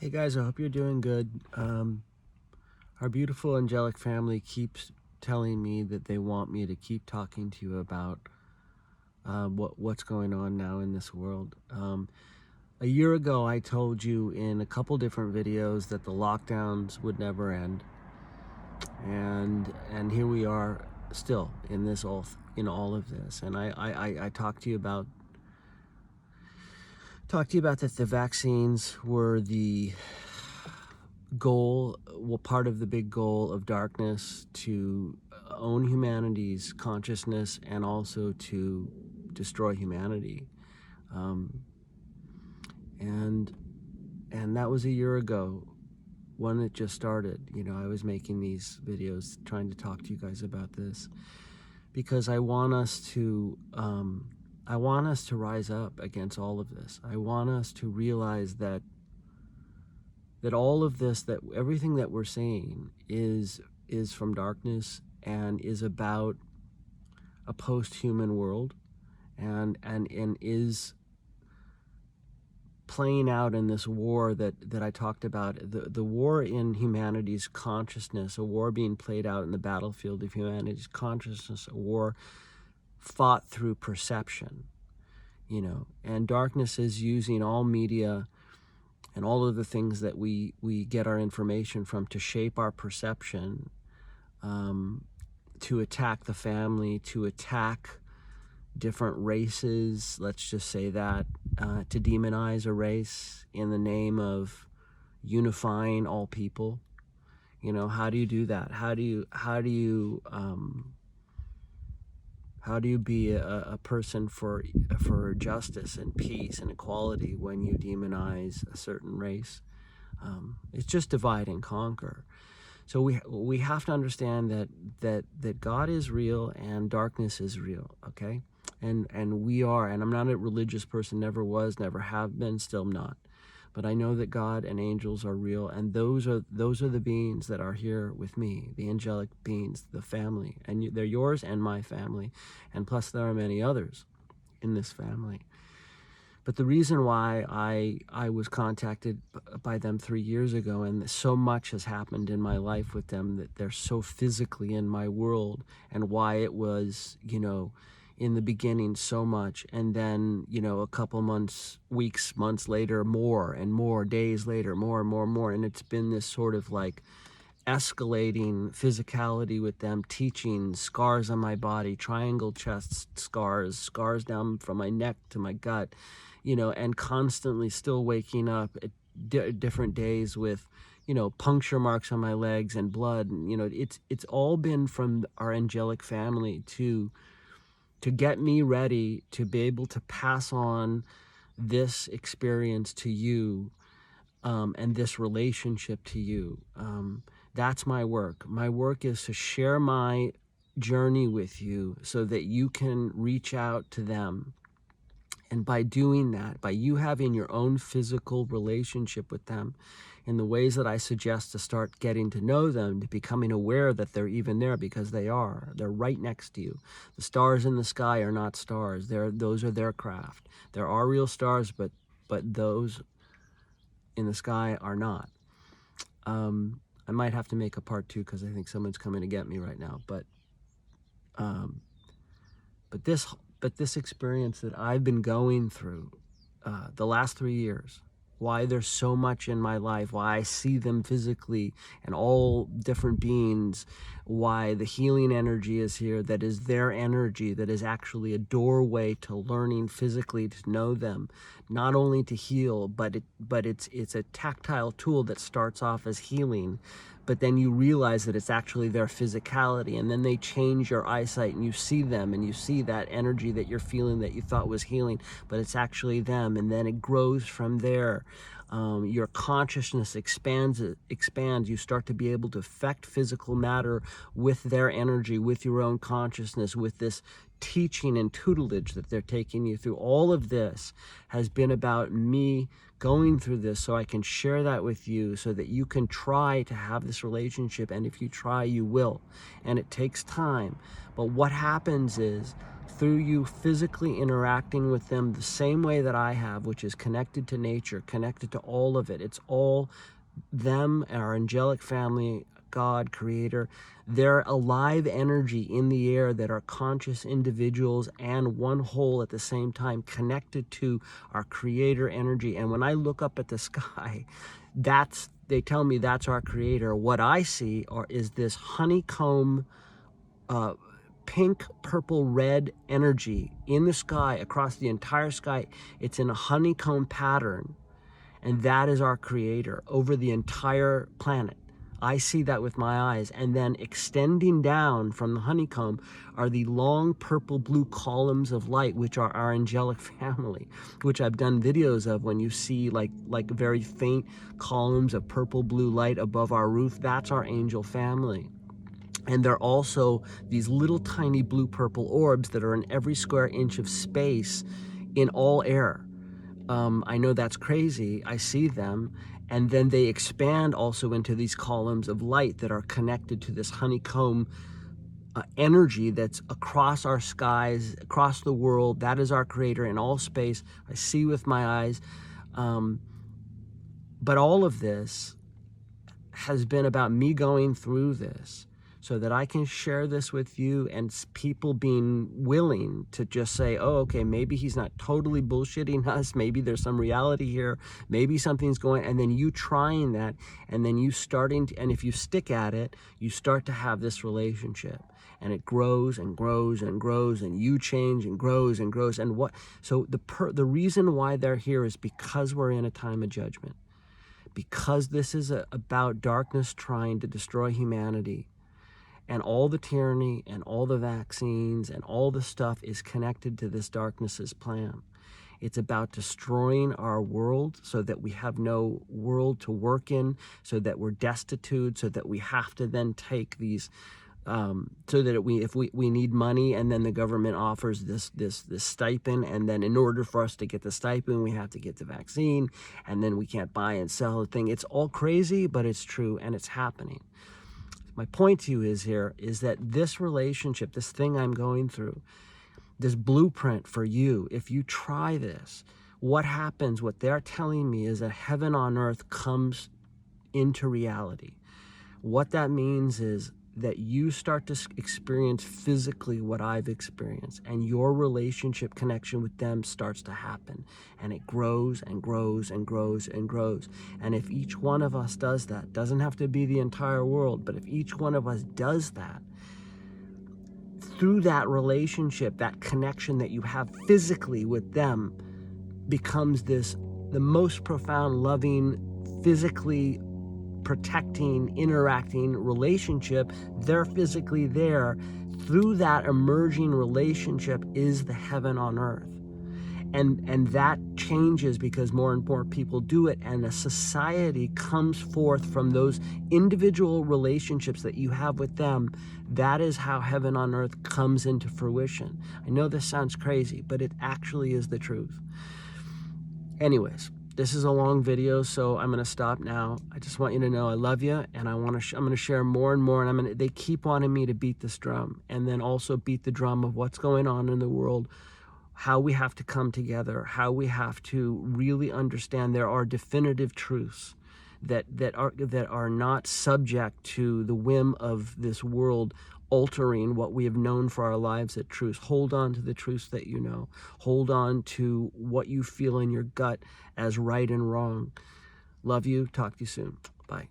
Hey guys, I hope you're doing good. Our beautiful angelic family keeps telling me that they want me to keep talking to you about what's going on now in this world. A year ago, I told you in a couple different videos that the lockdowns would never end, and here we are still in this all of this. And I talked to you about that the vaccines were the goal, well, part of the big goal of darkness to own humanity's consciousness and also to destroy humanity. Um, and that was a year ago when it just started. You know, I was making these videos trying to talk to you guys about this because I want us to rise up against all of this. I want us to realize that all of this, that everything that we're seeing is from darkness and is about a post-human world and is playing out in this war that I talked about, the war in humanity's consciousness, a war being played out in the battlefield of humanity's consciousness, a war fought through perception, you know, and darkness is using all media and all of the things that we get our information from to shape our perception, to attack the family, to attack different races, let's just say that, to demonize a race in the name of unifying all people. You know, how do you do that? How do you be a person for justice and peace and equality when you demonize a certain race? It's just divide and conquer. So we have to understand that God is real and darkness is real, okay? And we are, and I'm not a religious person, never was, never have been, still not. But I know that God and angels are real, and those are the beings that are here with me, the angelic beings, the family, and they're yours and my family, and plus there are many others in this family. But the reason why I was contacted by them 3 years ago, and so much has happened in my life with them that they're so physically in my world, and why it was, you know, in the beginning so much, and then, you know, a couple months, weeks, months later, more and more, days later, more and more and more, and it's been this sort of like escalating physicality with them, teaching scars on my body, triangle chest scars down from my neck to my gut, you know, and constantly still waking up at different days with, you know, puncture marks on my legs and blood. And, you know, it's all been from our angelic family to get me ready to be able to pass on this experience to you, and this relationship to you. That's my work. My work is to share my journey with you so that you can reach out to them. And by doing that, by you having your own physical relationship with them in the ways that I suggest, to start getting to know them, to becoming aware that they're even there, because they're right next to you. The stars in the sky are not stars. Those are their craft. There are real stars, but those in the sky are not. I might have to make a part 2 because I think someone's coming to get me right now. But this experience that I've been going through the last 3 years, why there's so much in my life, why I see them physically and all different beings, why the healing energy is here, that is their energy, that is actually a doorway to learning physically to know them, not only to heal, but it's a tactile tool that starts off as healing, but then you realize that it's actually their physicality, and then they change your eyesight and you see them and you see that energy that you're feeling that you thought was healing, but it's actually them, and then it grows from there. Your consciousness expands. You start to be able to affect physical matter with their energy, with your own consciousness, with this teaching and tutelage that they're taking you through. All of this has been about me going through this so I can share that with you, so that you can try to have this relationship, and if you try, you will. And it takes time. But what happens is through you physically interacting with them the same way that I have, which is connected to nature, connected to all of it. It's all them, our angelic family, God, Creator. They're a live energy in the air that are conscious individuals and one whole at the same time, connected to our Creator energy. And when I look up at the sky, they tell me that's our Creator. What I see is this honeycomb, pink, purple, red energy in the sky, across the entire sky. It's in a honeycomb pattern. And that is our Creator over the entire planet. I see that with my eyes. And then extending down from the honeycomb are the long purple blue columns of light, which are our angelic family, which I've done videos of. When you see like very faint columns of purple blue light above our roof, that's our angel family. And they're also these little tiny blue purple orbs that are in every square inch of space in all air. I know that's crazy. I see them. And then they expand also into these columns of light that are connected to this honeycomb energy that's across our skies, across the world. That is our Creator in all space. I see with my eyes. But all of this has been about me going through this so that I can share this with you, and people being willing to just say, oh, okay, maybe he's not totally bullshitting us. Maybe there's some reality here. Maybe something's going, and then you trying that, and then you starting to, and if you stick at it, you start to have this relationship, and it grows and grows and grows, and you change and grows and grows. And so the reason why they're here is because we're in a time of judgment, because this is about darkness trying to destroy humanity. And all the tyranny and all the vaccines and all the stuff is connected to this darkness's plan. It's about destroying our world so that we have no world to work in, so that we're destitute, so that we have to then take these, so that if we need money, and then the government offers this stipend, and then in order for us to get the stipend, we have to get the vaccine, and then we can't buy and sell the thing. It's all crazy, but it's true, and it's happening. My point to you is that this relationship, this thing I'm going through, this blueprint for you, if you try this, what happens, what they're telling me is that heaven on earth comes into reality. What that means is that you start to experience physically what I've experienced, and your relationship connection with them starts to happen, and it grows and grows and grows and grows. And if each one of us does that, doesn't have to be the entire world, but if each one of us does that, through that relationship, that connection that you have physically with them becomes the most profound, loving, physically protecting, interacting relationship. They're physically there. Through that emerging relationship is the heaven on earth. And that changes because more and more people do it, and a society comes forth from those individual relationships that you have with them. That is how heaven on earth comes into fruition. I know this sounds crazy, but it actually is the truth. Anyways, this is a long video, so I'm going to stop now. I just want you to know I love you, and I'm going to share more and more, and they keep wanting me to beat this drum, and then also beat the drum of what's going on in the world, how we have to come together, how we have to really understand there are definitive truths that are not subject to the whim of this world altering what we have known for our lives at truth. Hold on to the truths that you know. Hold on to what you feel in your gut as right and wrong. Love you. Talk to you soon. Bye.